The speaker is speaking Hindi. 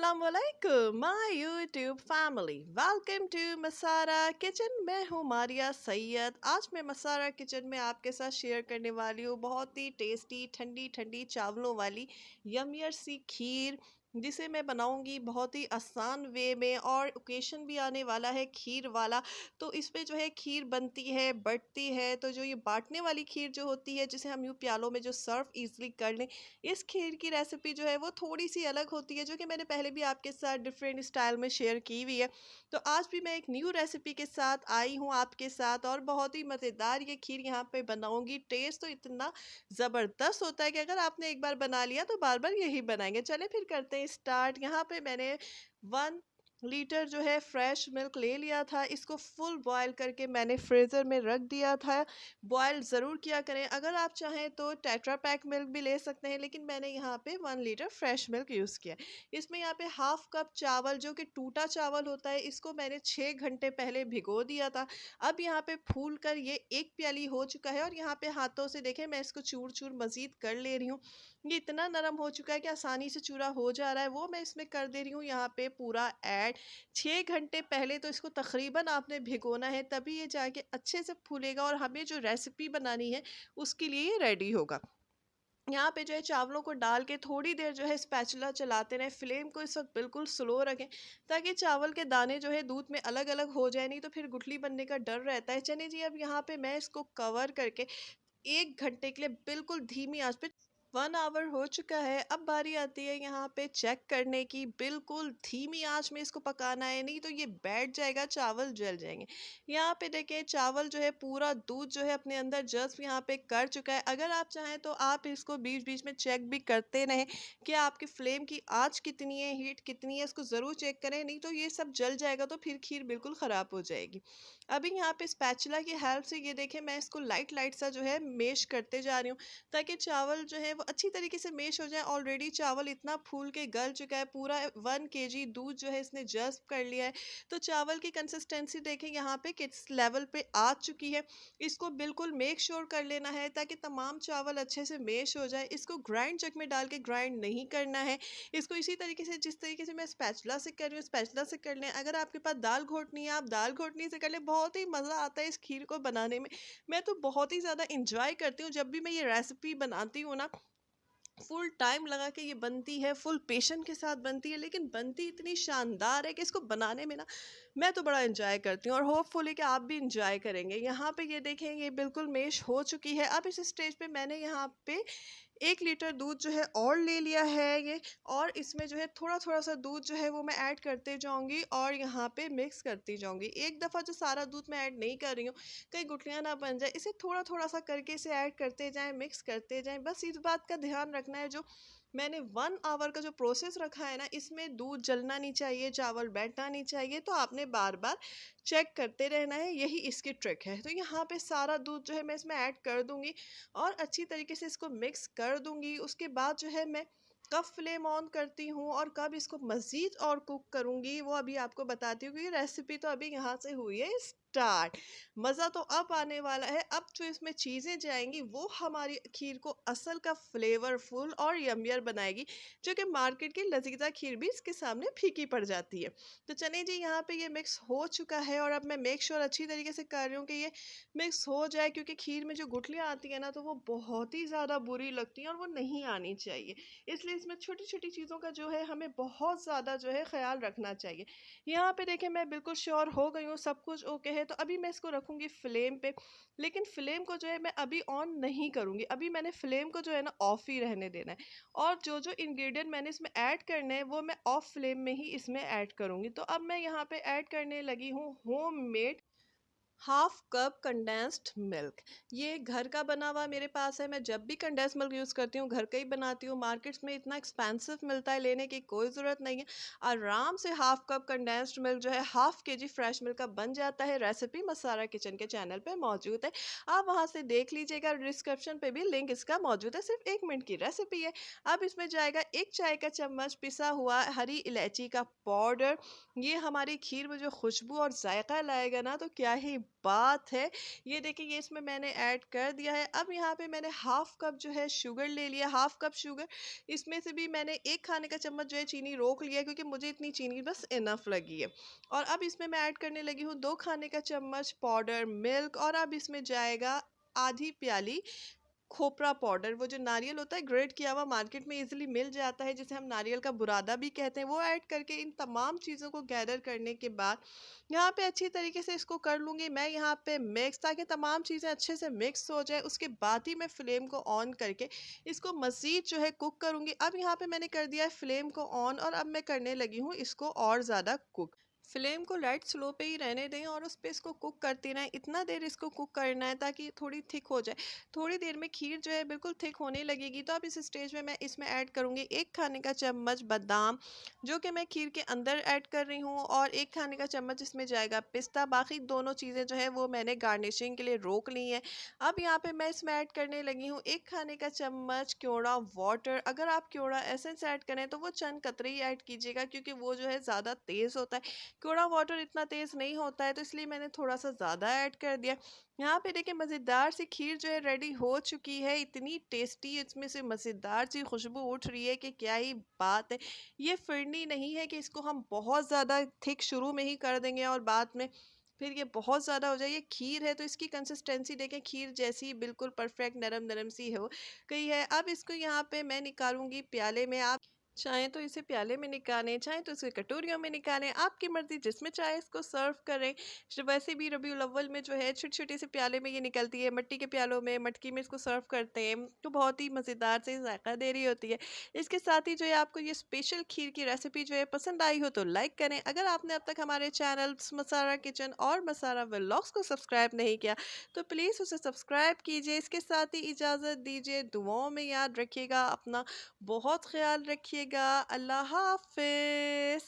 अस्सलामुअलैकुम my YouTube family, welcome to मसारा किचन। मैं हूँ मारिया सैयद। आज मैं मसारा किचन में आपके साथ शेयर करने वाली हूँ बहुत ही टेस्टी ठंडी ठंडी चावलों वाली यमियर सी खीर, जिसे मैं बनाऊंगी बहुत ही आसान वे में। और ओकेशन भी आने वाला है खीर वाला, तो इसमें जो है खीर बनती है बटती है। तो जो ये बांटने वाली खीर जो होती है, जिसे हम यूँ प्यालों में जो सर्व इजली कर लें, इस खीर की रेसिपी जो है वो थोड़ी सी अलग होती है, जो कि मैंने पहले भी आपके साथ डिफरेंट स्टाइल में शेयर की हुई है। तो आज भी मैं एक न्यू रेसिपी के साथ आई हूँ आपके साथ, और बहुत ही मज़ेदार ये खीर यहाँ पे बनाऊंगी। टेस्ट तो इतना ज़बरदस्त होता है कि अगर आपने एक बार बना लिया तो बार बार यही बनाएंगे। चले फिर करते हैं स्टार्ट। यहाँ पे मैंने 1 लीटर जो है फ्रेश मिल्क ले लिया था। इसको फुल बॉयल करके मैंने फ्रीज़र में रख दिया था। बॉयल ज़रूर किया करें। अगर आप चाहें तो टेट्रा पैक मिल्क भी ले सकते हैं, लेकिन मैंने यहाँ पे 1 लीटर फ्रेश मिल्क यूज़ किया। इसमें यहाँ पे हाफ कप चावल, जो कि टूटा चावल होता है, इसको मैंने 6 घंटे पहले भिगो दिया था। अब यहाँ पे फूल कर ये 1 प्याली हो चुका है, और यहाँ पे हाथों से देखें मैं इसको चूर चूर मज़ीद कर ले रही हूँ। ये इतना नरम हो चुका है कि आसानी से चूरा हो जा रहा है, वो मैं इसमें कर दे रही हूँ यहाँ पे पूरा ऐड। 6 घंटे पहले तो इसको तकरीबन आपने भिगोना है, तभी ये जाके अच्छे से फूलेगा और हमें जो रेसिपी बनानी है उसके लिए ये रेडी होगा। यहाँ पे जो है चावलों को डाल के थोड़ी देर जो है स्पैचुला चलाते रहें। फ्लेम को इस वक्त बिल्कुल स्लो रखें, ताकि चावल के दाने जो है दूध में अलग अलग हो जाए, नहीं तो फिर गुठली बनने का डर रहता है। चलिए जी, अब यहाँ पे मैं इसको कवर करके 1 घंटे के लिए बिल्कुल धीमी आंच पे 1 आवर हो चुका है। अब बारी आती है यहाँ पे चेक करने की। बिल्कुल धीमी आंच में इसको पकाना है, नहीं तो ये बैठ जाएगा, चावल जल जाएंगे। यहाँ पे देखें चावल जो है पूरा दूध जो है अपने अंदर जस्ट यहाँ पे कर चुका है। अगर आप चाहें तो आप इसको बीच बीच में चेक भी करते रहें कि आपकी फ्लेम की आंच कितनी है, हीट कितनी है, इसको ज़रूर चेक करें, नहीं तो ये सब जल जाएगा तो फिर खीर बिल्कुल ख़राब हो जाएगी। अभी यहाँ पे स्पैचुला की हेल्प से ये देखें मैं इसको लाइट लाइट सा जो है मेश करते जा रही हूँ, ताकि चावल जो है वो अच्छी तरीके से मेश हो जाए। ऑलरेडी चावल इतना फूल के गल चुका है, पूरा 1 kg दूध जो है इसने जज्ब कर लिया है। तो चावल की कंसिस्टेंसी देखें यहाँ पे किस लेवल पे आ चुकी है। इसको बिल्कुल मेक श्योर कर लेना है, ताकि तमाम चावल अच्छे से मेश हो जाए। इसको ग्राइंड जग में डाल के ग्राइंड नहीं करना है। इसको इसी तरीके से, जिस तरीके से मैं स्पैचुला से कर रही हूँ, स्पैचुला से कर लें। अगर आपके पास दाल घोटनी है, आप दाल घोटनी से कर लें। बहुत ही मज़ा आता है इस खीर को बनाने में। मैं तो बहुत ही ज़्यादा इंजॉय करती हूँ जब भी मैं ये रेसिपी बनाती हूँ ना। फुल टाइम लगा के ये बनती है, फुल पेशेंट के साथ बनती है, लेकिन बनती इतनी शानदार है कि इसको बनाने में ना मैं तो बड़ा इंजॉय करती हूँ, और होपफुली कि आप भी इंजॉय करेंगे। यहाँ पे ये देखें ये बिल्कुल मेश हो चुकी है। अब इस स्टेज पे मैंने यहाँ पे 1 लीटर दूध जो है और ले लिया है ये, और इसमें जो है थोड़ा थोड़ा सा दूध जो है वो मैं ऐड करते जाऊंगी, और यहाँ पे मिक्स करती जाऊंगी। एक दफ़ा जो सारा दूध मैं ऐड नहीं कर रही हूँ, कहीं गुठलियाँ ना बन जाए, इसे थोड़ा थोड़ा सा करके इसे ऐड करते जाएं, मिक्स करते जाएं। बस इस बात का ध्यान रखना है, जो मैंने 1 आवर का जो प्रोसेस रखा है ना, इसमें दूध जलना नहीं चाहिए, चावल बैठना नहीं चाहिए। तो आपने बार बार चेक करते रहना है, यही इसकी ट्रिक है। तो यहाँ पे सारा दूध जो है मैं इसमें ऐड कर दूंगी, और अच्छी तरीके से इसको मिक्स कर दूंगी। उसके बाद जो है मैं कब फ्लेम ऑन करती हूँ और कब इसको मज़ीद और कुक करूँगी, वो अभी आपको बताती हूँ, क्योंकि रेसिपी तो अभी यहाँ से हुई है स्टार्ट। मज़ा तो अब आने वाला है। अब जो इसमें चीज़ें जाएंगी वो हमारी खीर को असल का फ्लेवरफुल और यमियर बनाएगी, जो कि मार्केट की लजीजा खीर भी इसके सामने फीकी पड़ जाती है। तो चलिए जी, यहाँ पे ये मिक्स हो चुका है, और अब मैं मेक श्योर अच्छी तरीके से कर रही हूँ कि ये मिक्स हो जाए, क्योंकि खीर में जो गुठलियाँ आती है ना, तो वो बहुत ही ज़्यादा बुरी लगती हैं और वो नहीं आनी चाहिए। इसलिए इसमें छोटी छोटी चीज़ों का जो है हमें बहुत ज़्यादा जो है ख्याल रखना चाहिए। यहाँ पे देखें मैं बिल्कुल श्योर हो गई हूँ, सब कुछ ओके है। तो अभी मैं इसको रखूँगी फ्लेम पे, लेकिन फ्लेम को जो है मैं अभी ऑन नहीं करूँगी। अभी मैंने फ्लेम को जो है ना ऑफ ही रहने देना है, और जो जो इंग्रेडिएंट मैंने इसमें ऐड करने हैं वो मैं ऑफ फ्लेम में ही इसमें ऐड करूँगी। तो अब मैं यहाँ पे ऐड करने लगी हूँ होममेड 1/2 कप कंडेंस्ड मिल्क। ये घर का बना हुआ मेरे पास है। मैं जब भी कंडेंस मिल्क यूज़ करती हूँ घर का ही बनाती हूँ। मार्केट्स में इतना एक्सपेंसिव मिलता है, लेने की कोई ज़रूरत नहीं है। आराम से 1/2 कप कंडेंस्ड मिल्क जो है 1/2 kg फ्रेश मिल्क का बन जाता है। रेसिपी मसारा किचन के चैनल पे मौजूद है, आप वहाँ से देख लीजिएगा। डिस्क्रिप्शन पे भी लिंक इसका मौजूद है। सिर्फ 1 मिनट की रेसिपी है। अब इसमें जाएगा 1 चाय का चम्मच पिसा हुआ हरी इलायची का पाउडर। ये हमारी खीर में जो खुशबू और जायका लाएगा ना, तो क्या ही बात है। ये देखिए ये इसमें मैंने ऐड कर दिया है। अब यहाँ पे मैंने हाफ कप जो है शुगर ले लिया, हाफ कप शुगर। इसमें से भी मैंने 1 खाने का चम्मच जो है चीनी रोक लिया है, क्योंकि मुझे इतनी चीनी बस इनफ लगी है। और अब इसमें मैं ऐड करने लगी हूँ 2 खाने का चम्मच पाउडर मिल्क, और अब इसमें जाएगा आधी प्याली खोपरा पाउडर। वो जो नारियल होता है ग्रेट किया हुआ, मार्केट में इजीली मिल जाता है, जिसे हम नारियल का बुरादा भी कहते हैं, वो ऐड करके इन तमाम चीज़ों को गैदर करने के बाद यहाँ पे अच्छी तरीके से इसको कर लूँगी मैं यहाँ पे मिक्स, ताकि तमाम चीज़ें अच्छे से मिक्स हो जाए। उसके बाद ही मैं फ्लेम को ऑन करके इसको मज़ीद जो है कुक करूँगी। अब यहाँ पे मैंने कर दिया है फ्लेम को ऑन, और अब मैं करने लगी हूँ इसको और ज़्यादा कुक। फ्लेम को लाइट स्लो पे ही रहने दें और उस पे इसको कुक करती रहें। इतना देर इसको कुक करना है ताकि थोड़ी थिक हो जाए। थोड़ी देर में खीर जो है बिल्कुल थिक होने लगेगी, तो अब इस स्टेज में मैं इसमें ऐड करूँगी 1 खाने का चम्मच बादाम, जो कि मैं खीर के अंदर ऐड कर रही हूँ, और 1 खाने का चम्मच इसमें जाएगा पिस्ता। बाकी दोनों चीज़ें जो है वो मैंने गार्निशिंग के लिए रोक ली हैं। अब यहाँ पे मैं इसमें ऐड करने लगी हूँ 1 खाने का चम्मच क्योड़ा वाटर। अगर आप क्योड़ा एसेंस ऐड करें तो वो चंद कतरे ही ऐड कीजिएगा, क्योंकि वो जो है ज़्यादा तेज़ होता है। कड़ा वाटर इतना तेज़ नहीं होता है, तो इसलिए मैंने थोड़ा सा ज़्यादा ऐड कर दिया। यहाँ पे देखिए मज़ेदार सी खीर जो है रेडी हो चुकी है। इतनी टेस्टी इसमें से मज़ेदार सी खुशबू उठ रही है कि क्या ही बात है। ये फिरनी नहीं है कि इसको हम बहुत ज़्यादा थिक शुरू में ही कर देंगे और बाद में फिर ये बहुत ज़्यादा हो जाए। ये खीर है तो इसकी कंसिस्टेंसी देखें, खीर जैसी बिल्कुल परफेक्ट नरम नरम सी हो गई है। अब इसको यहाँ पे मैं निकालूंगी प्याले में। आप चाहें तो इसे प्याले में निकालें, चाहें तो इसे कटोरियों में निकालें, आपकी मर्ज़ी जिसमें चाहे इसको सर्व करें। वैसे भी रबीउल अव्वल में जो है छोटे-छोटे से प्याले में ये निकलती है, मिट्टी के प्यालों में, मटकी में इसको सर्व करते हैं, तो बहुत ही मज़ेदार से ज़ायक़ा दे रही होती है। इसके साथ ही जो है आपको ये स्पेशल खीर की रेसिपी जो है पसंद आई हो तो लाइक करें। अगर आपने अब तक हमारे चैनल्स मसारा किचन और मसारा व्लॉग्स को सब्सक्राइब नहीं किया, तो प्लीज़ उसे सब्सक्राइब कीजिए। इसके साथ ही इजाज़त दीजिए, दुआओं में याद रखिएगा, अपना बहुत ख्याल रखिएगा। अल्लाह हाफ़िज़।